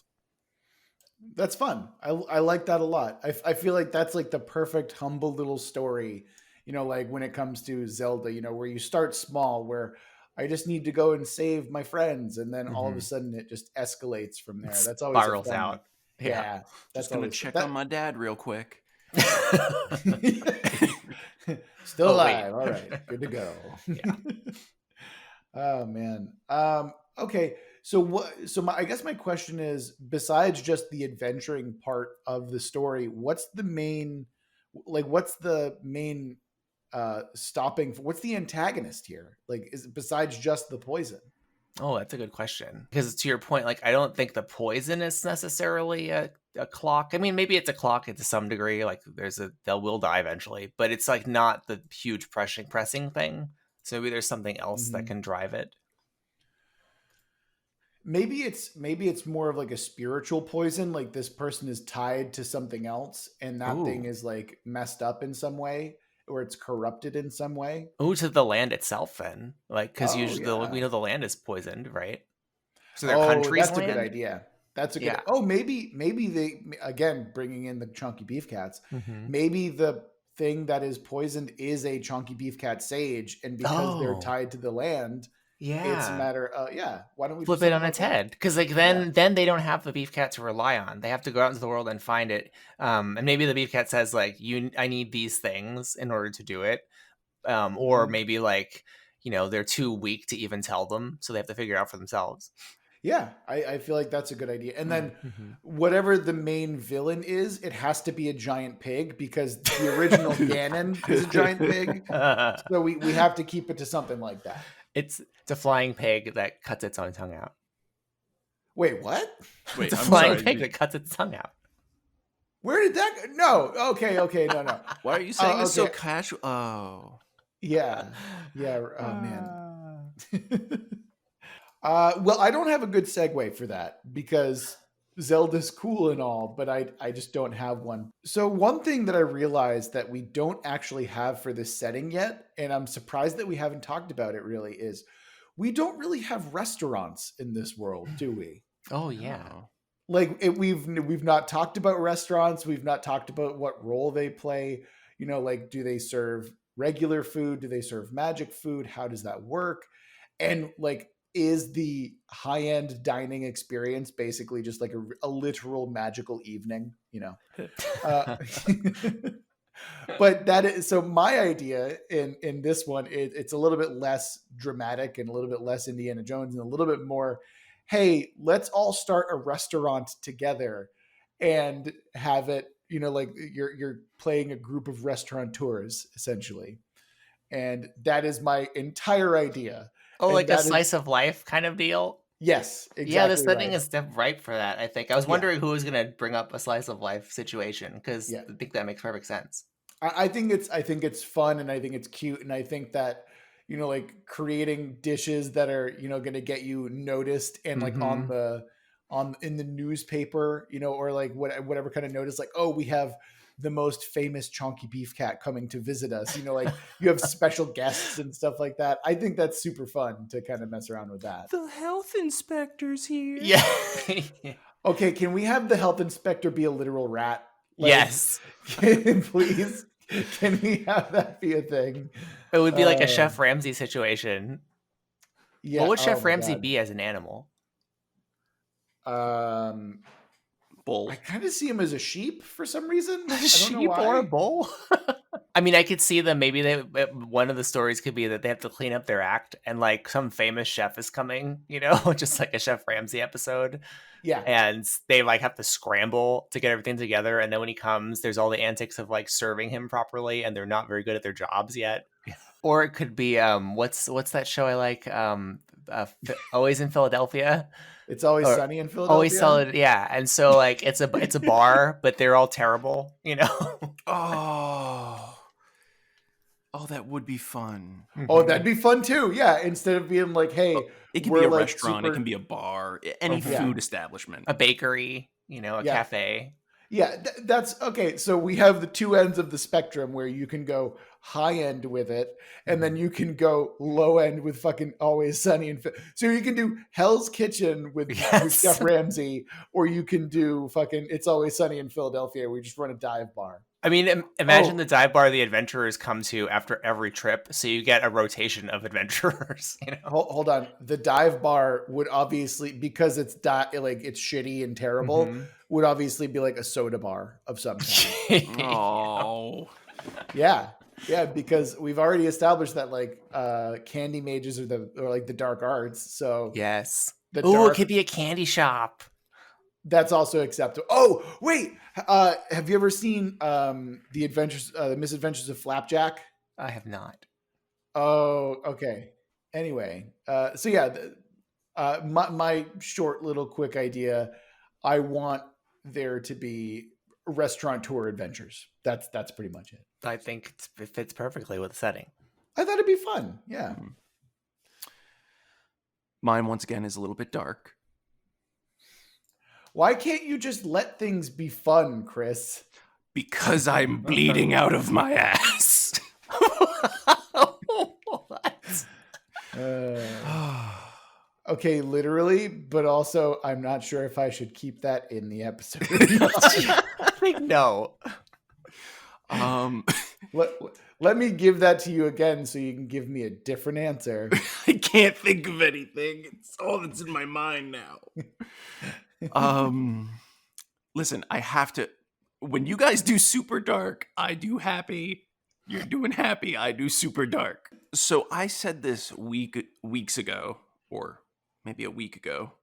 That's fun. I like that a lot. I feel like that's like the perfect humble little story, like when it comes to Zelda, where you start small, where I just need to go and save my friends, and then all of a sudden it just escalates from there. That's always spirals out. Yeah. That's gonna check on my dad real quick. Still alive. All right, good to go. Yeah. Oh man. Okay. So I guess my question is, besides just the adventuring part of the story, what's the main what's the antagonist here? Like, is it besides just the poison? Oh, that's a good question. Because to your point, like, I don't think the poison is necessarily a clock. I mean, maybe it's a clock to some degree. Like, they will die eventually, but it's like not the huge pressing thing. So maybe there's something else that can drive it. Maybe it's more of like a spiritual poison. Like, this person is tied to something else, and that thing is like messed up in some way, or it's corrupted in some way. Oh, to the land itself, then, like, because usually we know the land is poisoned, right? So their country's that's land? A good idea. That's a good. Yeah. Oh, maybe they, again, bringing in the chunky beef cats. Mm-hmm. Maybe the thing that is poisoned is a chunky beef cat sage, and because they're tied to the land, It's a matter of why don't we flip do it on something its like that? head? Because like then they don't have the beef cat to rely on. They have to go out into the world and find it. And maybe the beef cat says like, I need these things in order to do it. Or maybe like, they're too weak to even tell them, so they have to figure it out for themselves. Yeah, I feel like that's a good idea. And then whatever the main villain is, it has to be a giant pig because the original Ganon is a giant pig. So we have to keep it to something like that. It's a flying pig that cuts its own tongue out. Wait, what? It's a flying pig that cuts its tongue out. Where did that go? No. Okay, no. Why are you saying this so casual? Oh. Yeah. Oh, man. Well, I don't have a good segue for that because Zelda's cool and all, but I just don't have one. So one thing that I realized that we don't actually have for this setting yet, and I'm surprised that we haven't talked about it really, is we don't really have restaurants in this world, do we? Oh yeah. Like we've not talked about restaurants. We've not talked about what role they play. Like do they serve regular food? Do they serve magic food? How does that work? And like, is the high-end dining experience basically just like a literal magical evening, but that is, so my idea in this one, it's a little bit less dramatic and a little bit less Indiana Jones and a little bit more, hey, let's all start a restaurant together and have it, like you're playing a group of restaurateurs essentially. And that is my entire idea. Oh, like a slice of life kind of deal? Yes, exactly. Yeah, this setting is ripe for that, I think. I was wondering who was going to bring up a slice of life situation because I think that makes perfect sense. I think it's fun and I think it's cute. And I think that, like creating dishes that are, going to get you noticed and like in the newspaper, or like whatever kind of notice, like, oh, we have the most famous chonky beef cat coming to visit us, like you have special guests and stuff like that. I think that's super fun to kind of mess around with that. The health inspector's here. Yeah. Okay, can we have the health inspector be a literal rat? Like, yes. Please. Can we have that be a thing? It would be like a Chef Ramsay situation. Yeah. What would Chef Ramsay be as an animal? Bull. I kind of see him as a sheep for some reason. A sheep or a bull? I mean, I could see them. Maybe one of the stories could be that they have to clean up their act, and like some famous chef is coming. Just like a Chef Ramsay episode. Yeah, and they like have to scramble to get everything together, and then when he comes, there's all the antics of like serving him properly, and they're not very good at their jobs yet. Or it could be what's that show I like? Always in Philadelphia. It's Always Sunny in Philadelphia. Always solid, yeah. And so like it's a bar, but they're all terrible, Oh, that would be fun. Oh, that'd be fun too. Yeah, instead of being like, hey, it can be a restaurant, it can be a bar, any food establishment, a bakery, a cafe. Yeah, that's okay. So we have the two ends of the spectrum where you can go high end with it, and then you can go low end with fucking Always Sunny and so you can do Hell's Kitchen with Chef Ramsay, or you can do fucking It's Always Sunny in Philadelphia, where you just run a dive bar. I mean, imagine the dive bar the adventurers come to after every trip, so you get a rotation of adventurers. Hold on, the dive bar would obviously, because it's it's shitty and terrible, would obviously be like a soda bar of some kind. Oh, yeah, because we've already established that like candy mages or like the dark arts. So yes, it could be a candy shop. That's also acceptable. Oh, wait. Have you ever seen the Misadventures of Flapjack? I have not. Oh, okay. Anyway, so yeah, my short little quick idea, I want there to be restaurateur adventures. That's pretty much it. I think it fits perfectly with the setting. I thought it'd be fun. Yeah. Mine, once again, is a little bit dark. Why can't you just let things be fun, Chris? Because I'm bleeding out of my ass. What? Okay, literally, but also I'm not sure if I should keep that in the episode. I think no. let me give that to you again so you can give me a different answer. I can't think of anything. It's all that's in my mind now. Listen, I have to. When you guys do super dark, I do happy. You're doing happy. I do super dark. So I said this weeks ago, or maybe a week ago,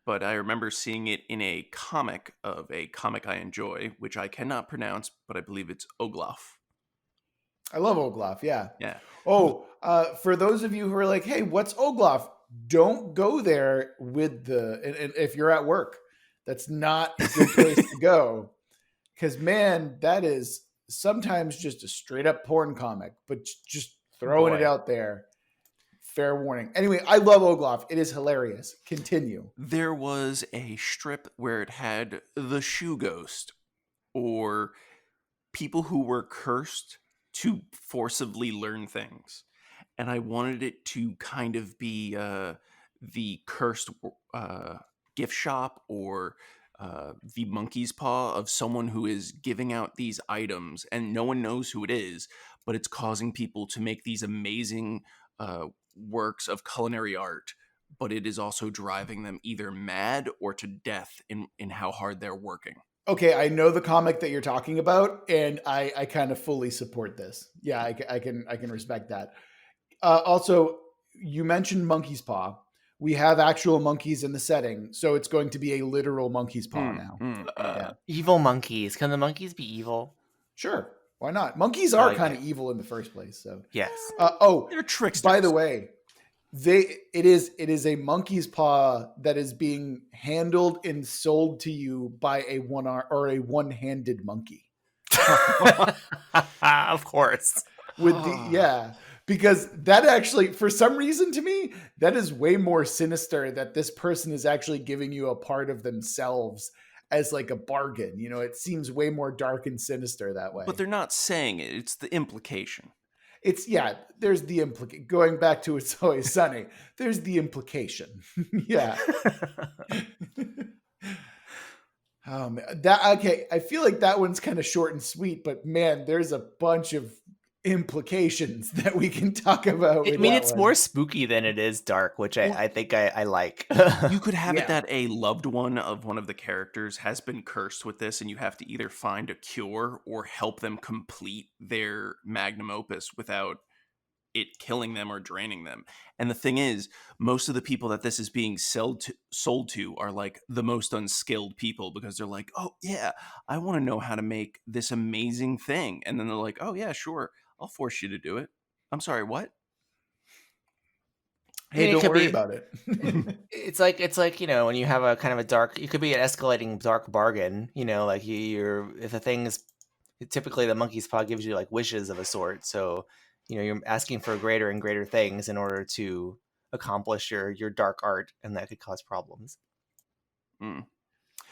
but I remember seeing it in a comic of a comic I enjoy, which I cannot pronounce, but I believe it's Oglaf. I love Oglaf. Yeah. Yeah. Oh, for those of you who are like, hey, what's Oglaf? Don't go there with and if you're at work, that's not a good place to go. Because, man, that is sometimes just a straight up porn comic, but just throwing it out there. Fair warning. Anyway, I love Oglaf. It is hilarious. Continue. There was a strip where it had the shoe ghost, or people who were cursed to forcibly learn things. And I wanted it to kind of be the cursed gift shop, or the monkey's paw of someone who is giving out these items and no one knows who it is, but it's causing people to make these amazing works of culinary art, but it is also driving them either mad or to death in how hard they're working. Okay, I know the comic that you're talking about, and I kind of fully support this. Yeah, I can respect that. Also, you mentioned monkey's paw. We have actual monkeys in the setting, so it's going to be a literal monkey's paw now. Yeah. Evil monkeys. Can the monkeys be evil? Sure, why not? Monkeys are kind of evil in the first place. So yes. They're tricksters. By the way, it is a monkey's paw that is being handled and sold to you by a one-handed monkey. Of course. Because that actually, for some reason to me, that is way more sinister that this person is actually giving you a part of themselves as like a bargain. You know, it seems way more dark and sinister that way. But they're not saying it. It's the implication. There's the implication. Going back to It's Always Sunny, there's the implication. Yeah. I feel like that one's kind of short and sweet, but man, there's a bunch of implications that we can talk about. I mean, it's more spooky than it is dark, which I think I like. You could have it that a loved one of one of the characters has been cursed with this, and you have to either find a cure or help them complete their magnum opus without it killing them or draining them. And the thing is, most of the people that this is being sold to are like the most unskilled people, because they're like, oh yeah, I want to know how to make this amazing thing. And then they're like, oh yeah, sure, I'll force you to do it. I'm sorry, what? Hey, don't worry about it. It's like, you know, when you have a kind of a dark, it could be an escalating dark bargain, you know, like if the thing is, typically the monkey's paw gives you like wishes of a sort. So, you know, you're asking for greater and greater things in order to accomplish your dark art, and that could cause problems. And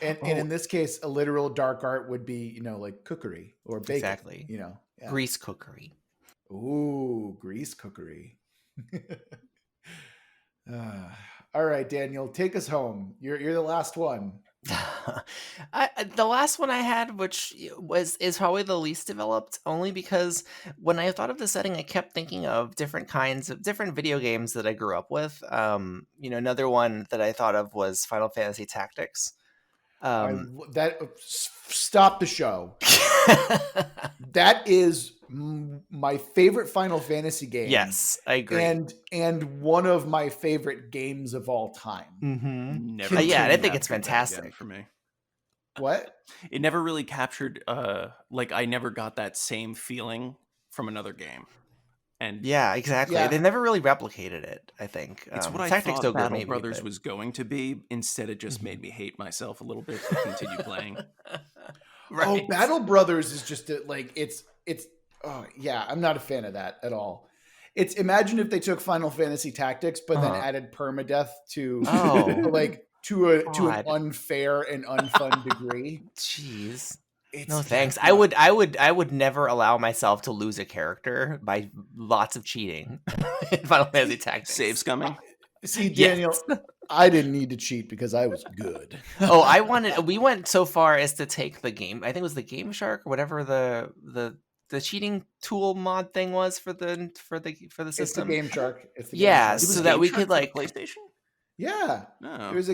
in this case, a literal dark art would be, you know, like cookery or baking. Exactly. You know, grease cookery. Ooh, grease cookery. All right, Daniel, take us home. You're the last one. The last one I had, which is probably the least developed, only because when I thought of the setting, I kept thinking of different kinds of different video games that I grew up with. You know, another one that I thought of was Final Fantasy Tactics. Stop the show. That is my favorite Final Fantasy game. Yes, I agree. And one of my favorite games of all time. Mm-hmm. I think it's fantastic for me. What? It never really captured, like I never got that same feeling from another game. And yeah, exactly. Yeah. They never really replicated it, I think. It's what I thought Battle Brothers was going to be. Instead, it just made me hate myself a little bit to continue playing. Right. Oh, Battle Brothers is just I'm not a fan of that at all. It's, imagine if they took Final Fantasy Tactics, but then added permadeath to an unfair and unfun degree. Jeez. No thanks. I would never allow myself to lose a character by lots of cheating in Final Fantasy Tactics. Save scumming. See, Daniel, yes. I didn't need to cheat because I was good. We went so far as to take the game. I think it was the Game Shark or whatever the cheating tool mod thing was for the It's the system. Game Shark. It's the Yeah, Game Shark. so that we could for the like PlayStation. Yeah. Oh. It was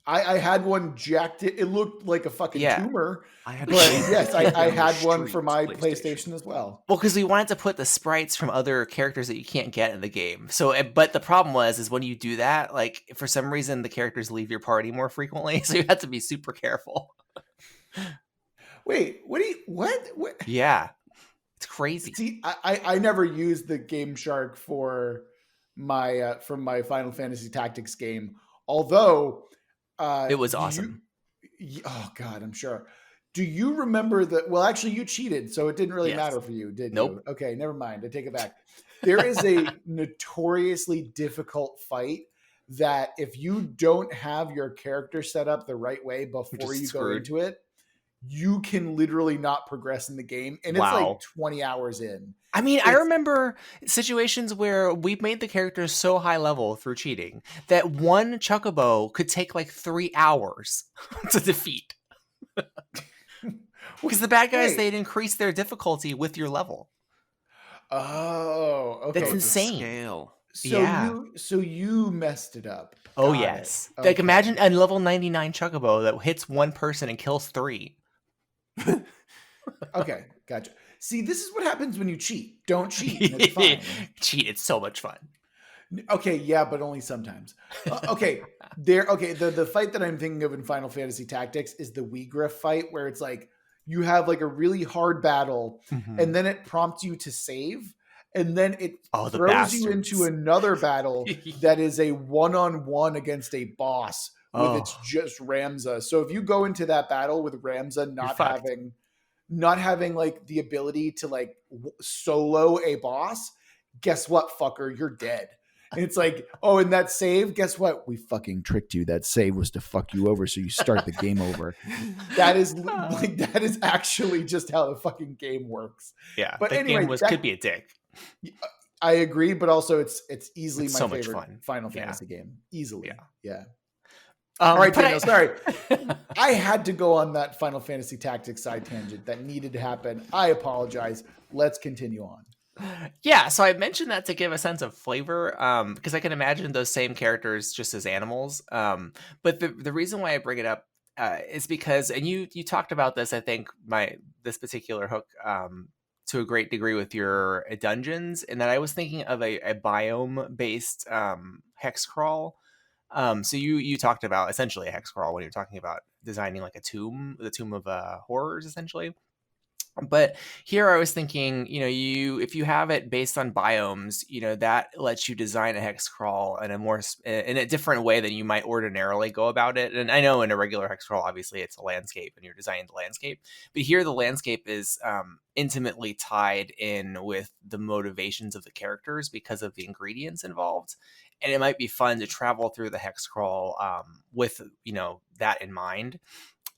I had one jacked. It looked like a fucking Yeah. tumor. I had But yes, I had one for my PlayStation. PlayStation as well. Well, because we wanted to put the sprites from other characters that you can't get in the game. So, but the problem is when you do that, like for some reason the characters leave your party more frequently, so you have to be super careful. Wait, what? Yeah, it's crazy. See, I never used the Game Shark for my Final Fantasy Tactics game, although It was awesome. Oh God, I'm sure. Do you remember that? Well, actually, you cheated, so it didn't really Yes. matter for you, did Nope. you? Okay, never mind. I take it back. There is a notoriously difficult fight that if you don't have your character set up the right way before just you go screwed. into it, you can literally not progress in the game, and it's Wow. like 20 hours in. I mean, I It's- remember situations where we've made the characters so high level through cheating that one chocobo could take like 3 hours to defeat. Because the bad guys, Wait. they'd increase their difficulty with your level. Oh, okay. That's Oh, it's a insane. Scale. So you messed it up. Oh, Got it. yes. Okay. Like, imagine a level 99 chocobo that hits one person and kills 3. Okay, gotcha. See, this is what happens when you cheat. Don't cheat. And it's fine. Cheat, it's so much fun. Okay, yeah, but only sometimes. The fight that I'm thinking of in Final Fantasy Tactics is the Wigra fight, where it's like you have like a really hard battle, and then it prompts you to save, and then it Oh, the throws you bastards. into another battle that is a one-on-one against a boss with Oh. it's just Ramza. So if you go into that battle with Ramza fucked. not having like the ability to like solo a boss, guess what, fucker, you're dead. And it's like, oh, and that save, guess what? We fucking tricked you. That save was to fuck you over, so you start the game over. That is actually just how the fucking game works. Yeah, But the anyway, game could be a dick. I agree, but also it's easily It's my so much favorite fun. Final Yeah. Fantasy game. Easily. Yeah. All All right, Daniel, sorry. I had to go on that Final Fantasy Tactics side tangent. That needed to happen. I apologize. Let's continue on. Yeah, so I mentioned that to give a sense of flavor, because I can imagine those same characters just as animals. But the reason why I bring it up is because, and you talked about this, I think this particular hook to a great degree with your dungeons, and that I was thinking of a biome based hex crawl. So you talked about essentially a hex crawl when you're talking about designing like the tomb of horrors, essentially. But here I was thinking, if you have it based on biomes, that lets you design a hex crawl in a different way than you might ordinarily go about it. And I know in a regular hex crawl, obviously it's a landscape and you're designing the landscape, but here the landscape is intimately tied in with the motivations of the characters because of the ingredients involved. And it might be fun to travel through the hex crawl with, that in mind.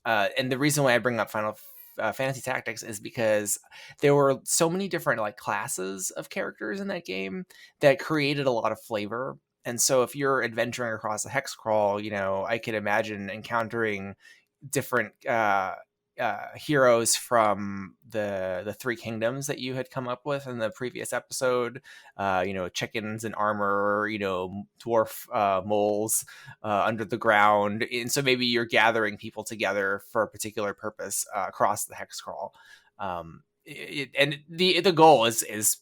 And the reason why I bring up Final Fantasy Tactics is because there were so many different like classes of characters in that game that created a lot of flavor. And so if you're adventuring across a hex crawl, I could imagine encountering different heroes from the three kingdoms that you had come up with in the previous episode. Chickens in armor, dwarf moles under the ground, and so maybe you're gathering people together for a particular purpose across the hex crawl. And the goal is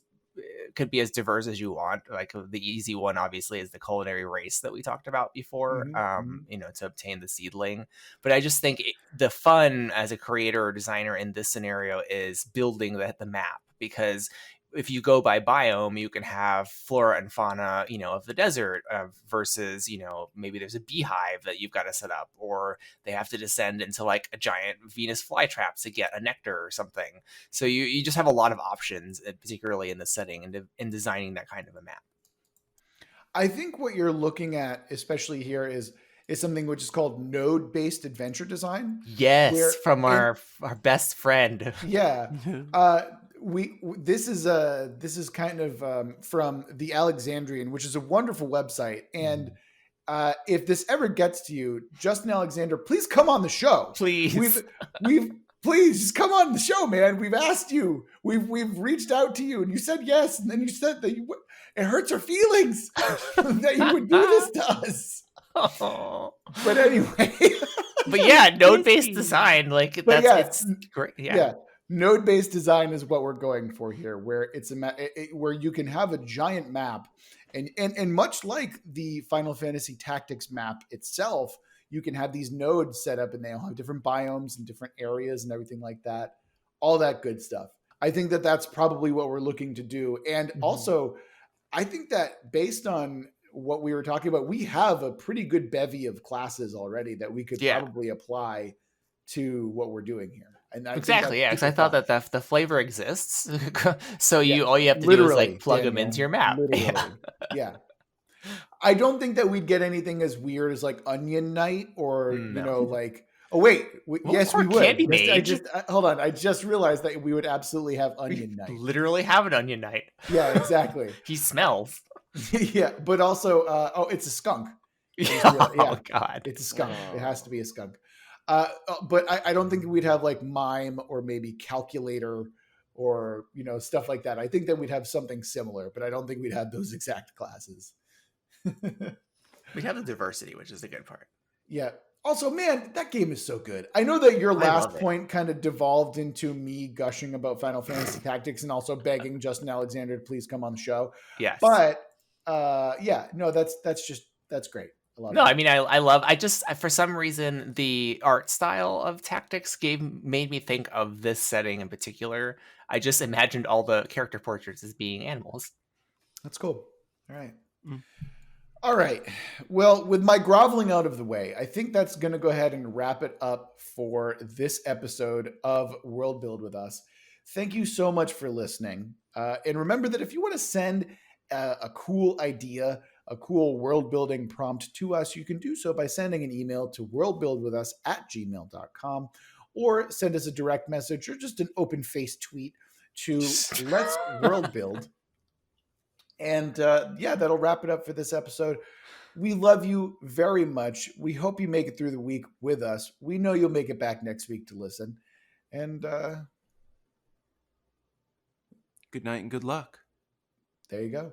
could be as diverse as you want. Like the easy one, obviously, is the culinary race that we talked about before. To obtain the seedling. But I just think the fun as a creator or designer in this scenario is building the map, because if you go by biome, you can have flora and fauna, of the desert versus, maybe there's a beehive that you've got to set up, or they have to descend into like a giant Venus flytrap to get a nectar or something. So you just have a lot of options, particularly in the setting and in designing that kind of a map. I think what you're looking at, especially here, is something which is called node-based adventure design. Yes, from our best friend. Yeah. This is kind of from the Alexandrian, which is a wonderful website. And if this ever gets to you, Justin Alexander, please come on the show. Please. We've please just come on the show, man. We've asked you. We've reached out to you, and you said yes. And then you said that it hurts our feelings that you would do this to us. Oh. But anyway. But yeah, node-based design, like it's great. Yeah. Node-based design is what we're going for here, where it's where you can have a giant map, and much like the Final Fantasy Tactics map itself, you can have these nodes set up, and they all have different biomes and different areas and everything like that, all that good stuff. I think that that's probably what we're looking to do, and also, I think that based on what we were talking about, we have a pretty good bevy of classes already that we could probably apply to what we're doing here. And I exactly, yeah, because I thought that the flavor exists, so all you have to do is like plug them into your map. Literally, yeah. I don't think that we'd get anything as weird as like Onion Knight or like. Oh wait, yes, we would. Candy Mage. Hold on. I just realized that we would absolutely have Onion Knight. Literally have an Onion Knight. Yeah, exactly. He smells. Yeah, but also, it's a skunk. Oh God, it's a skunk. It has to be a skunk. But I don't think we'd have like Mime or maybe Calculator or stuff like that. I think that we'd have something similar, but I don't think we'd have those exact classes. We'd have the diversity, which is the good part. Yeah. Also, man, that game is so good. I know that your last point kind of devolved into me gushing about Final Fantasy Tactics and also begging Justin Alexander to please come on the show. Yes. But that's great. I just for some reason the art style of Tactics made me think of this setting in particular. I just imagined all the character portraits as being animals. That's cool. All right. All right. Well, with my groveling out of the way, I think that's going to go ahead and wrap it up for this episode of Worldbuild with us. Thank you so much for listening. And remember that if you want to send a cool idea, a cool world building prompt to us, you can do so by sending an email to worldbuildwithus@gmail.com or send us a direct message or just an open-faced tweet to Let's Worldbuild. And that'll wrap it up for this episode. We love you very much. We hope you make it through the week with us. We know you'll make it back next week to listen. And good night and good luck. There you go.